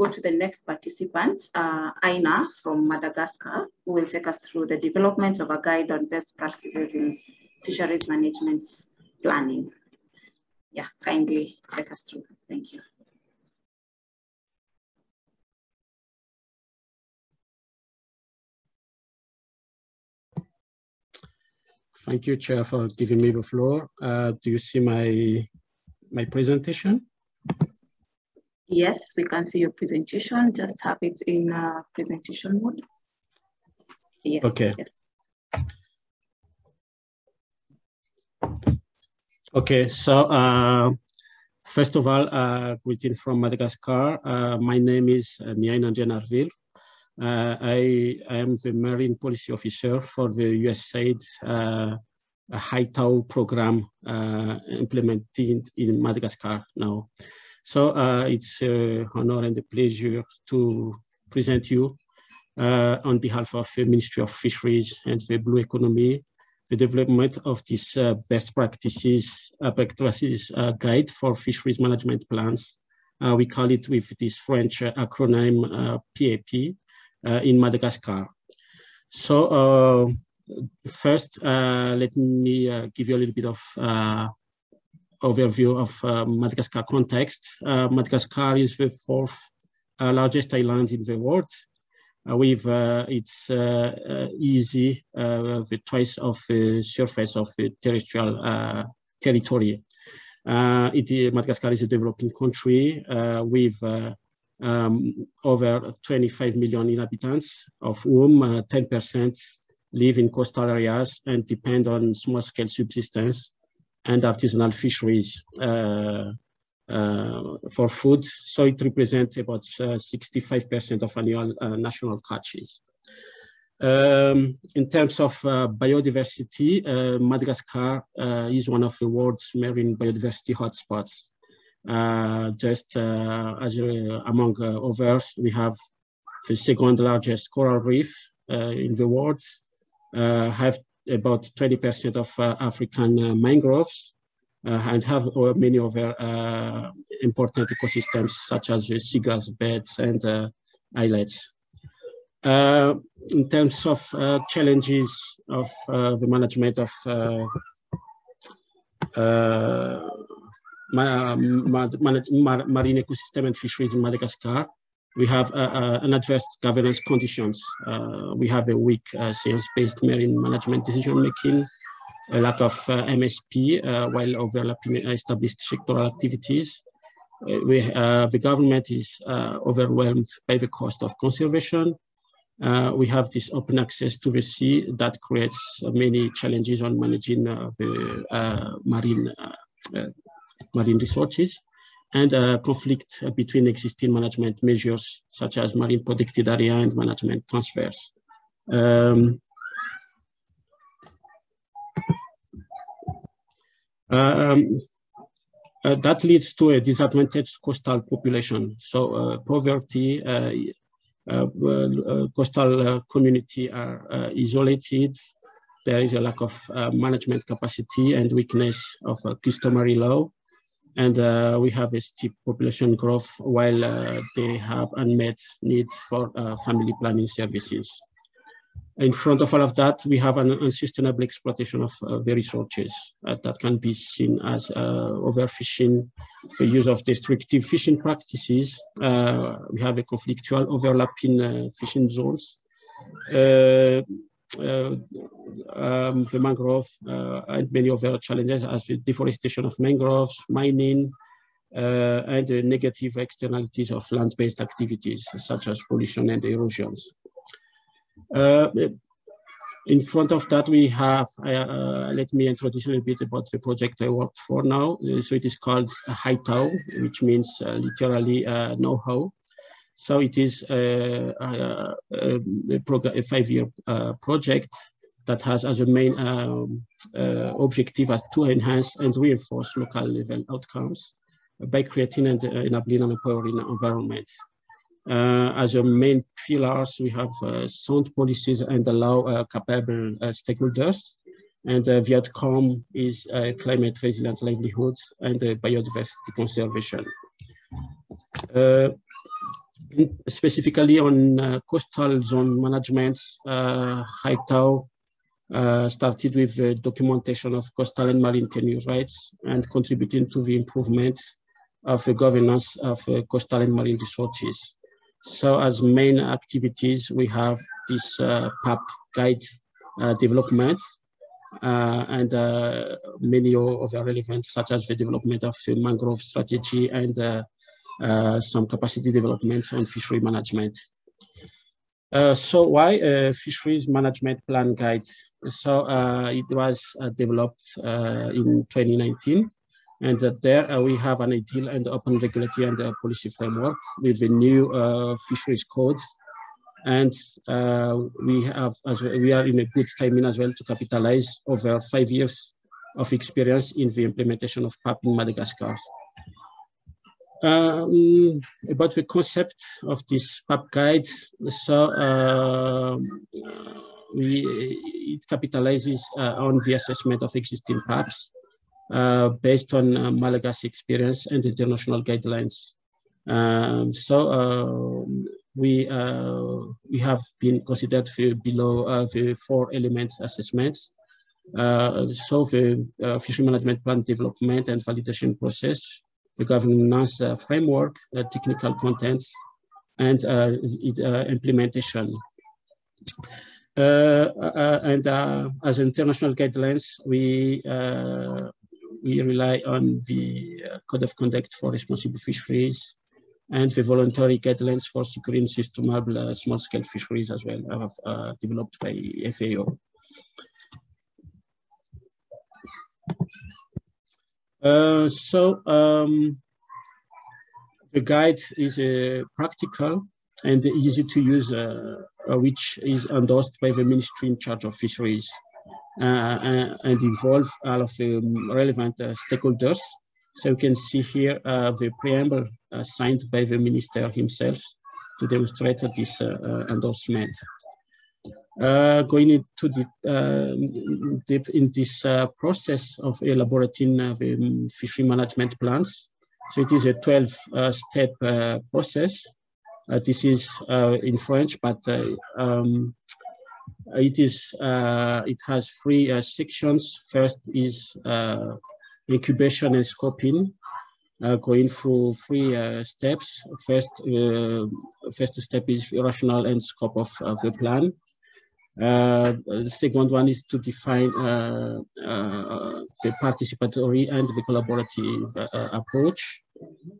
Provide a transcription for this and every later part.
go to the next participant, Aina from Madagascar, who will take us through the development of a guide on best practices in fisheries management planning. Yeah, kindly take us through. Thank you. Thank you, Chair, for giving me the floor. Do you see my presentation? Yes, we can see your presentation. Just have it in presentation mode. Yes. Okay. Yes. Okay. So first of all, greeting from Madagascar. My name is Aina Andrianarivelo. I am the Marine Policy Officer for the USAID's High Tau program implemented in Madagascar now. So it's an honor and a pleasure to present you on behalf of the Ministry of Fisheries and the Blue Economy, the development of this best practices guide for fisheries management plans. We call it with this French acronym PAP. In Madagascar. So first, let me give you a little bit of overview of Madagascar context. Madagascar is the fourth largest island in the world, with its easy the twice of the surface of the terrestrial territory. Madagascar is a developing country with over 25 million inhabitants, of whom 10% live in coastal areas and depend on small-scale subsistence and artisanal fisheries for food. So it represents about 65% of annual national catches. In terms of biodiversity, Madagascar is one of the world's marine biodiversity hotspots. Among others, we have the second largest coral reef in the world, have about 20% of African mangroves, and have many other important ecosystems such as seagrass beds and islets. In terms of challenges of the management of marine ecosystem and fisheries in Madagascar, we have adverse governance conditions. We have a weak sales-based marine management decision-making, a lack of MSP while overlapping established sectoral activities. The government is overwhelmed by the cost of conservation. We have this open access to the sea that creates many challenges on managing the marine resources, and conflict between existing management measures such as marine protected area and management transfers. That leads to a disadvantaged coastal population. So poverty, coastal community are isolated. There is a lack of management capacity and weakness of customary law. And we have a steep population growth while they have unmet needs for family planning services. In front of all of that, we have an unsustainable exploitation of the resources that can be seen as overfishing, the use of destructive fishing practices. We have a conflictual overlapping fishing zones. The mangrove and many other challenges as the deforestation of mangroves, mining, and the negative externalities of land-based activities such as pollution and erosions. In front of that, we have, let me introduce a little bit about the project I worked for now. So it is called High Tau, which means literally know-how. So it is a 5-year project that has as a main objective as to enhance and reinforce local level outcomes by creating and enabling an empowering environment. As a main pillars, we have sound policies and allow capable stakeholders. And the outcome is climate resilient livelihoods and biodiversity conservation. specifically on coastal zone management, HITAO started with the documentation of coastal and marine tenure rights and contributing to the improvement of the governance of coastal and marine resources. So as main activities, we have this PAP guide development and many other relevant, such as the development of the mangrove strategy and some capacity developments on fishery management. So why Fisheries Management Plan Guide? So it was developed in 2019. And there we have an ideal and open regulatory and policy framework with the new fisheries code. And we are in a good timing as well to capitalize over 5 years of experience in the implementation of PAP in Madagascar. About the concept of this PAP guide, so it capitalizes on the assessment of existing PAPs based on Malagasy experience and international guidelines. We have been considered below the 4 elements assessments. So the fishery management plan development and validation process, the governance framework, technical contents, and implementation. As international guidelines, we rely on the Code of Conduct for Responsible Fisheries and the voluntary guidelines for securing sustainable small-scale fisheries as well, developed by FAO. The guide is practical and easy to use, which is endorsed by the ministry in charge of fisheries and involve all of the relevant stakeholders. So you can see here the preamble signed by the minister himself to demonstrate this endorsement. Going into deep in this process of elaborating the fishery management plans. So it is a 12-step process. This is in French, but it has 3 sections. First is incubation and scoping, going through 3 steps. First step is rationale and scope of the plan. The second one is to define the participatory and the collaborative approach.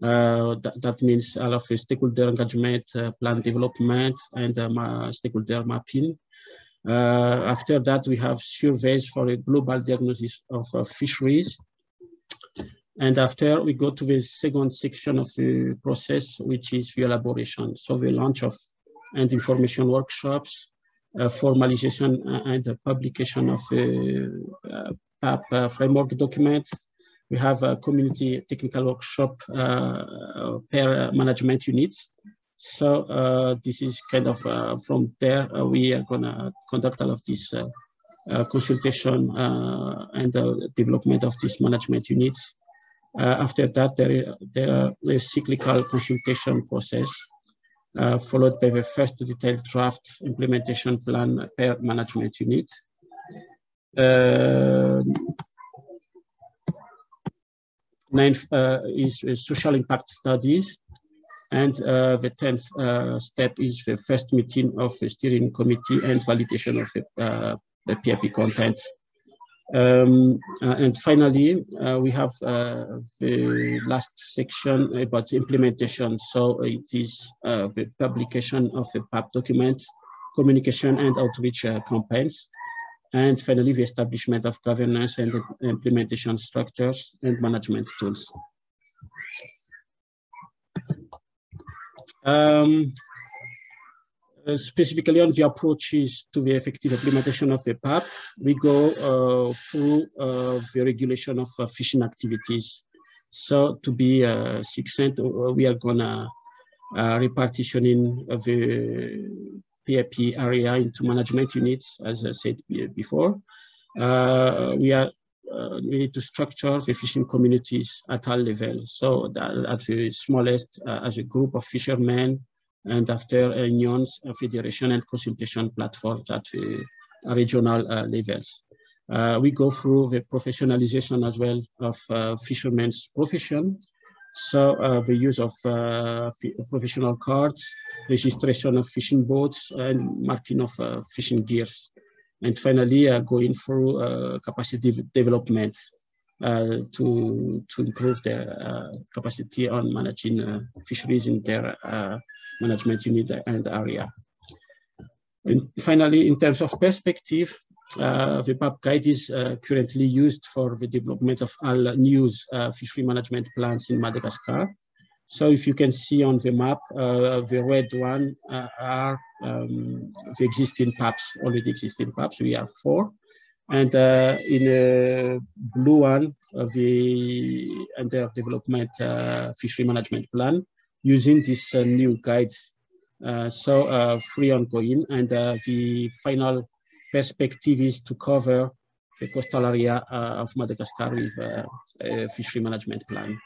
That means all of the stakeholder engagement, plan development, and stakeholder mapping. After that, we have surveys for a global diagnosis of fisheries. And after, we go to the second section of the process, which is the elaboration. So the launch of and information workshops, formalization and publication of the PAP framework document. We have a community technical workshop per management unit. So this is kind of from there, we are gonna conduct all of this consultation and development of this management units. After that, there is a cyclical consultation process, followed by the first detailed draft implementation plan per management unit. Ninth is social impact studies. And the 10th step is the first meeting of the steering committee and validation of the PAP content. And finally, we have the last section about implementation. So it is the publication of the PAP document, communication and outreach campaigns, and finally the establishment of governance and implementation structures and management tools. Specifically on the approaches to the effective implementation of the PAP, we go through the regulation of fishing activities. So to be succinct, we are gonna repartitioning the PAP area into management units, as I said before. We need to structure the fishing communities at all levels. So that at the smallest, as a group of fishermen, and after unions, federation, and consultation platforms at regional levels. We go through the professionalization as well of fishermen's profession. So the use of professional cards, registration of fishing boats, and marking of fishing gears. And finally, going through capacity development to improve their capacity on managing fisheries in their management unit and area. And finally, in terms of perspective, the PAP guide is currently used for the development of all new fishery management plans in Madagascar. So if you can see on the map, the red one are the existing PAPs, already existing PAPs. We have 4. And in a blue one, the under development fishery management plan using this new guides. So 3 ongoing, and the final perspective is to cover the coastal area of Madagascar with a fishery management plan.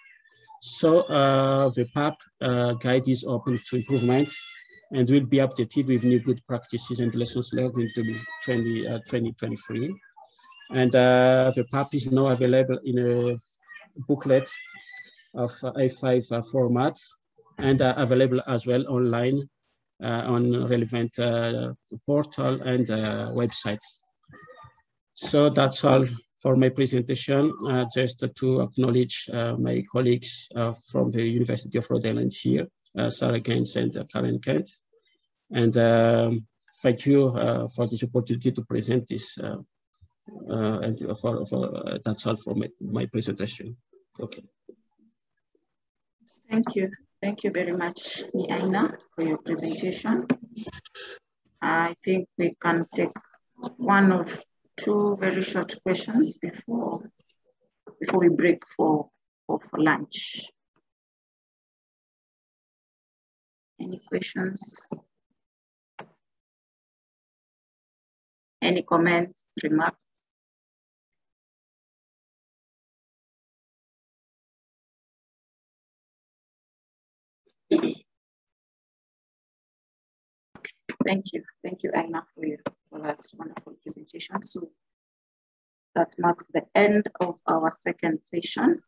So the PAP guide is open to improvements and will be updated with new good practices and lessons learned in 2023. And the PAP is now available in a booklet of A5 format, and available as well online on relevant portal and websites. So that's all for my presentation. Just to acknowledge my colleagues from the University of Rhode Island here, Sarah Gaines and Karen Kent. And thank you for this opportunity to present this. And that's all for my presentation. Okay. Thank you. Thank you very much, Aina, for your presentation. I think we can take 1 or 2 very short questions before we break for lunch. Any questions? Any comments, remarks? Thank you, Aina, for that wonderful presentation. So that marks the end of our second session.